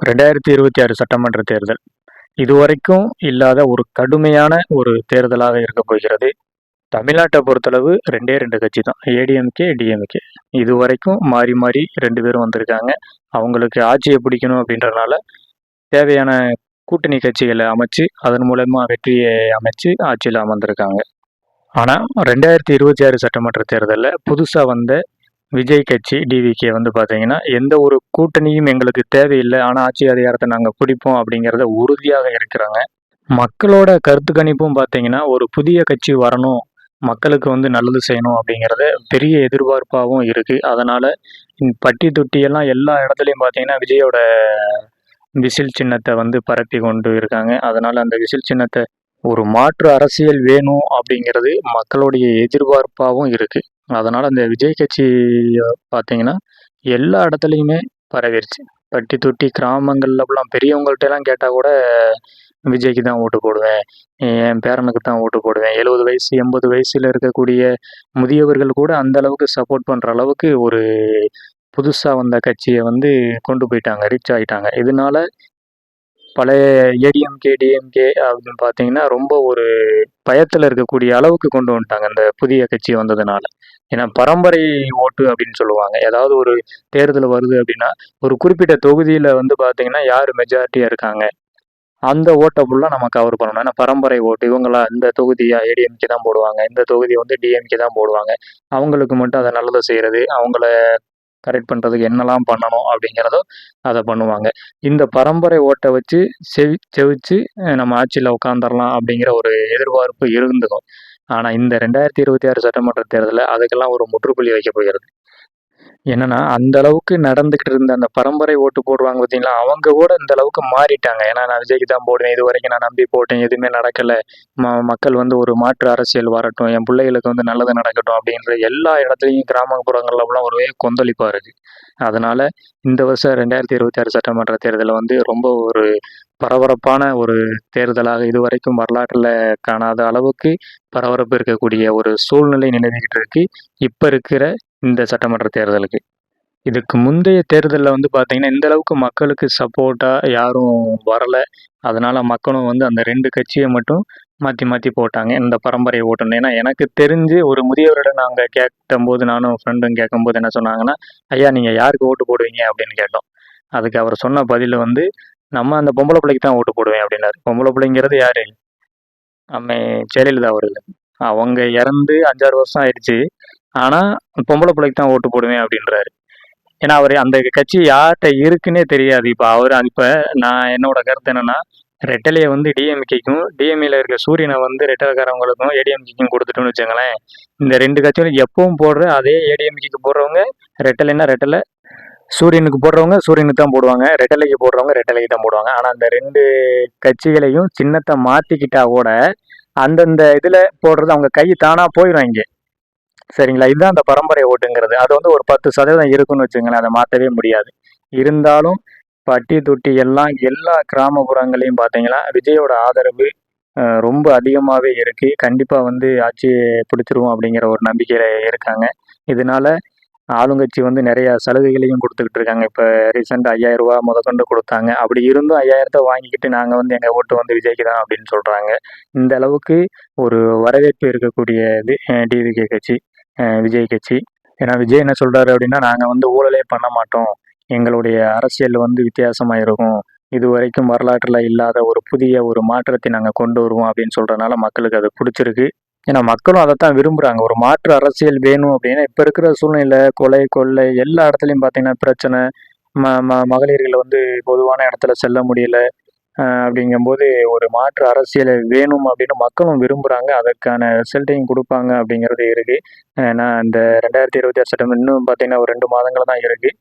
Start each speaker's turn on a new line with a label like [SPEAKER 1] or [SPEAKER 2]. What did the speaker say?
[SPEAKER 1] 2026 சட்டமன்ற தேர்தல் இதுவரைக்கும் இல்லாத ஒரு கடுமையான ஒரு தேர்தலாக இருக்க போகிறது. தமிழ்நாட்டை பொறுத்தளவு 2 கட்சி தான், ஏடிஎம்கே, டிஎம்கே. இதுவரைக்கும் மாறி மாறி 2 பேரும் வந்திருக்காங்க. அவங்களுக்கு ஆட்சியை பிடிக்கணும் அப்படின்றனால தேவையான கூட்டணி கட்சிகளை அமைச்சு அதன் மூலமா வெற்றியை அமைச்சு ஆட்சியில் அமர்ந்திருக்காங்க. ஆனால் 2026 சட்டமன்ற தேர்தலில் புதுசாக வந்த விஜய் கட்சி டிவிகே வந்து பார்த்தீங்கன்னா எந்த ஒரு கூட்டணியும் எங்களுக்கு தேவையில்லை, ஆனால் ஆட்சி அதிகாரத்தை நாங்கள் பிடிப்போம் அப்படிங்கிறத உறுதியாக இருக்கிறாங்க. மக்களோட கருத்து கணிப்பும் பார்த்தீங்கன்னா ஒரு புதிய கட்சி வரணும், மக்களுக்கு வந்து நல்லது செய்யணும் அப்படிங்கிறத பெரிய எதிர்பார்ப்பாகவும் இருக்குது. அதனால் பட்டி தொட்டியெல்லாம் எல்லா இடத்துலையும் பார்த்தீங்கன்னா விஜயோட விசில் சின்னத்தை வந்து பரப்பி கொண்டு இருக்காங்க. அதனால் அந்த விசில் சின்னத்தை ஒரு மாற்று அரசியல் வேணும் அப்படிங்கிறது மக்களுடைய எதிர்பார்ப்பாகவும் இருக்குது. அதனால் அந்த விஜய் கட்சி பார்த்தீங்கன்னா எல்லா இடத்துலையுமே பரவிருச்சு. பட்டி தொட்டி கிராமங்கள்லாம் பெரியவங்கள்ட்டலாம் கேட்டால் கூட விஜய்க்கு தான் ஓட்டு போடுவேன், என் பேரனுக்கு தான் ஓட்டு போடுவேன். 70 வயசு 80 வயசில் இருக்கக்கூடிய முதியவர்கள் கூட அந்த அளவுக்கு சப்போர்ட் பண்ணுற அளவுக்கு ஒரு புதுசாக வந்த கட்சியை வந்து கொண்டு போயிட்டாங்க, ரீச் ஆகிட்டாங்க. இதனால பழைய ஏடிஎம்கே டிஎம்கே அப்படின்னு பார்த்தீங்கன்னா ரொம்ப ஒரு பயத்தில் இருக்கக்கூடிய அளவுக்கு கொண்டு வந்துட்டாங்க அந்த புதிய கட்சி வந்ததுனால. ஏன்னா பரம்பரை ஓட்டு அப்படின்னு சொல்லுவாங்க. ஏதாவது ஒரு தேர்தல் வருது அப்படின்னா ஒரு குறிப்பிட்ட தொகுதியில் வந்து பார்த்தீங்கன்னா யார் மெஜாரிட்டியாக இருக்காங்க அந்த ஓட்டை ஃபுல்லாக நம்ம கவர் பண்ணணும். ஏன்னா பரம்பரை ஓட்டு இவங்களா இந்த தொகுதியா ஏடிஎம்கே தான் போடுவாங்க, இந்த தொகுதி வந்து டிஎம்கே தான் போடுவாங்க. அவங்களுக்கு மட்டும் அதை நல்லதை செய்கிறது, அவங்கள கரெக்ட் பண்ணுறதுக்கு என்னெல்லாம் பண்ணணும் அப்படிங்கிறதோ அதை பண்ணுவாங்க. இந்த பரம்பரை ஓட்டை வச்சு செவிச்சு நம்ம ஆட்சியில் உட்காந்துடலாம் அப்படிங்கிற ஒரு எதிர்பார்ப்பு இருந்ததும். ஆனால் இந்த 2026 சட்டமன்ற தேர்தலில் அதுக்கெல்லாம் ஒரு முற்றுப்புள்ளி வைக்க போகிறது. என்னன்னா அந்த அளவுக்கு நடந்துகிட்டு இருந்த அந்த பரம்பரை ஓட்டு போடுவாங்க பார்த்தீங்களா, அவங்க கூட இந்த அளவுக்கு மாறிட்டாங்க. ஏன்னா நான் விஜய்க்கு தான் போடுவேன், இது வரைக்கும் நான் நம்பி போட்டேன், எதுவுமே நடக்கலை, மக்கள் வந்து ஒரு மாற்று அரசியல் வரட்டும், என் பிள்ளைகளுக்கு வந்து நல்லது நடக்கட்டும் அப்படின்ற எல்லா இடத்துலையும் கிராமப்புறங்கள்லாம் ஒரே கொந்தளிப்பாக இருக்குது. அதனால் இந்த வருஷம் 2026 சட்டமன்ற தேர்தலில் வந்து ரொம்ப ஒரு பரபரப்பான ஒரு தேர்தலாக இதுவரைக்கும் வரலாற்றில் காணாத அளவுக்கு பரபரப்பு இருக்கக்கூடிய ஒரு சூழ்நிலை நிலவிக்கிட்டு இருக்கு இப்போ இருக்கிற இந்த சட்டமன்ற தேர்தலுக்கு. இதுக்கு முந்தைய தேர்தலில் வந்து பார்த்தீங்கன்னா இந்த அளவுக்கு மக்களுக்கு சப்போர்ட்டாக யாரும் வரலை. அதனால் மக்களும் வந்து அந்த 2 கட்சியை மட்டும் மாற்றி மாற்றி போட்டாங்க இந்த பரம்பரை ஓட்டுன்னு. ஏன்னா எனக்கு தெரிஞ்சு ஒரு முதியவரிடம் நாங்கள் கேட்டபோது, நானும் ஃப்ரெண்டும் கேட்கும்போது என்ன சொன்னாங்கன்னா, ஐயா நீங்கள் யாருக்கு ஓட்டு போடுவீங்க அப்படின்னு கேட்டோம். அதுக்கு அவர் சொன்ன பதில் வந்து, நம்ம அந்த பொம்பளை பிள்ளைக்கு தான் ஓட்டு போடுவேன் அப்படின்னாரு. பொம்பளை பிள்ளைங்கிறது யாரு? அம்மை ஜெயலலிதா அவர்கள். அவங்க இறந்து 5-6 வருஷம் ஆயிடுச்சு. ஆனால் பொம்பளை பிள்ளைக்கு தான் ஓட்டு போடுவேன் அப்படின்றாரு. ஏன்னா அவர் அந்த கட்சி யார்கிட்ட இருக்குன்னே தெரியாது. இப்போ நான் என்னோட கருத்து என்னன்னா, ரெட்டலையை வந்து டிஎம்கேக்கும், டிஎம்ஏல இருக்க சூரியனை வந்து ரெட்டலைக்காரவங்களுக்கும் ஏடிஎம்கேக்கும் கொடுத்துட்டோம்னு வச்சுங்களேன், இந்த 2 கட்சிகளும் எப்பவும் போடுற அதே ஏடிஎம்கேக்கு போடுறவங்க ரெட்டலைன்னா ரெட்டலை, சூரியனுக்கு போடுறவங்க சூரியனுக்கு தான் போடுவாங்க, ரெட்டலைக்கு போடுறவங்க ரெட்டலைக்கு தான் போடுவாங்க. ஆனால் அந்த 2 கட்சிகளையும் சின்னத்தை மாற்றிக்கிட்டா கூட அந்தந்த இதில் போடுறது அவங்க கை தானாக போயிடும் இங்கே. சரிங்களா, இதுதான் அந்த பரம்பரை ஓட்டுங்கிறது. அது வந்து ஒரு 10% இருக்குன்னு வச்சுங்களேன், அதை மாற்றவே முடியாது. இருந்தாலும் பட்டி தொட்டி எல்லாம் எல்லா கிராமப்புறங்களையும் பார்த்தீங்கன்னா விஜயோட ஆதரவு ரொம்ப அதிகமாகவே இருக்குது. கண்டிப்பாக வந்து ஆட்சியை பிடிச்சிருவோம் அப்படிங்கிற ஒரு நம்பிக்கையில் இருக்காங்க. இதனால ஆளுங்கட்சி வந்து நிறையா சலுகைகளையும் கொடுத்துக்கிட்டு இருக்காங்க. இப்போ ரீசெண்டாக 5000 ரூபா முதற்கொண்டு கொடுத்தாங்க. அப்படி இருந்தும் 5000 வாங்கிக்கிட்டு நாங்கள் வந்து எங்கள் ஓட்டு வந்து விஜய்க்கு தான் அப்படின்னு சொல்கிறாங்க. இந்த அளவுக்கு ஒரு வரவேற்பு இருக்கக்கூடிய இது டிவிகே கட்சி, விஜய் கட்சி. ஏன்னா விஜய் என்ன சொல்கிறாரு அப்படின்னா, நாங்கள் வந்து ஊழலே பண்ண மாட்டோம், எங்களுடைய அரசியல் வந்து வித்தியாசமாக இருக்கும், இது வரைக்கும் வரலாற்றில் இல்லாத ஒரு புதிய ஒரு மாற்றத்தை நாங்கள் கொண்டு வருவோம் அப்படின்னு சொல்கிறனால மக்களுக்கு அது பிடிச்சிருக்கு. ஏன்னா மக்களும் அதைத்தான் விரும்புகிறாங்க. ஒரு மாற்று அரசியல் வேணும் அப்படின்னா இப்போ இருக்கிற சூழ்நிலை கொலை கொள்ளை எல்லா இடத்துலையும் பார்த்தீங்கன்னா பிரச்சனை, மகளிர்கள் வந்து பொதுவான இடத்துல செல்ல முடியல. அப்படிங்கும்போது ஒரு மாற்று அரசியலை வேணும் அப்படின்னு மக்களும் விரும்புகிறாங்க. அதற்கான ரிசல்ட்டையும் கொடுப்பாங்க அப்படிங்கிறது இருக்குது. நான் இந்த 2026 சட்டம் இன்னும் பார்த்தீங்கன்னா ஒரு 2 மாதங்கள் தான் இருக்குது.